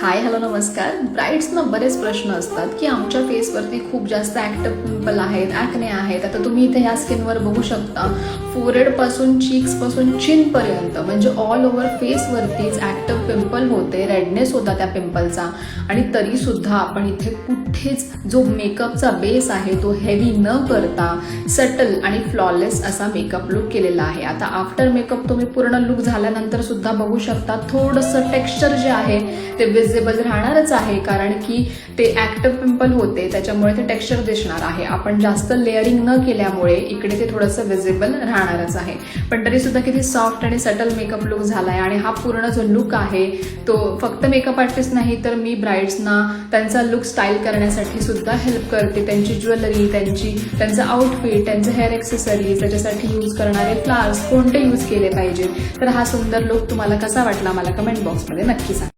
Hi hello नमस्कार. ब्राईड्सना बरेच प्रश्न असतात की आमच्या फेसवरती खूप जास्त ॲक्टिव्ह पिंपल आहेत, ॲक्ने आहेत. आता तुम्ही इथे ह्या स्किनवर बघू शकता, फोरहेडपासून चीक्सपासून चिनपर्यंत म्हणजे ऑल ओव्हर फेसवरतीच ॲक्टिव्ह पिंपल होते, रेडनेस होता त्या पिंपलचा. आणि तरीसुद्धा आपण इथे कुठेच जो मेकअपचा बेस आहे तो हेवी न करता सटल आणि फ्लॉलेस असा मेकअप लुक केलेला आहे. आता आफ्टर मेकअप तुम्ही पूर्ण लुक झाल्यानंतर सुद्धा बघू शकता थोडंसं टेक्स्चर जे आहे ते विजिबल राहणारच आहे, कारण की ते ॲक्टिव्ह पिंपल होते त्याच्यामुळे ते टेक्स्चर दिसणार आहे. आपण जास्त लेअरिंग न केल्यामुळे इकडे ते थोडंसं विजिबल राहणारच आहे. पण तरी सुद्धा किती सॉफ्ट आणि सटल मेकअप लुक झालाय. आणि हा पूर्ण जो लुक आहे तो फक्त मेकअप आर्टिस्ट नाही तर मी ब्राईड्सना त्यांचा लुक स्टाईल करण्यासाठी सुद्धा हेल्प करते. त्यांची ज्वेलरी, त्यांचं आउटफिट, त्यांचं हेअर एक्सेसरीज, त्याच्यासाठी यूज करणारे फ्लावर्स कोणते यूज केले पाहिजे. तर हा सुंदर लुक तुम्हाला कसा वाटला मला कमेंट बॉक्समध्ये नक्की सांगा.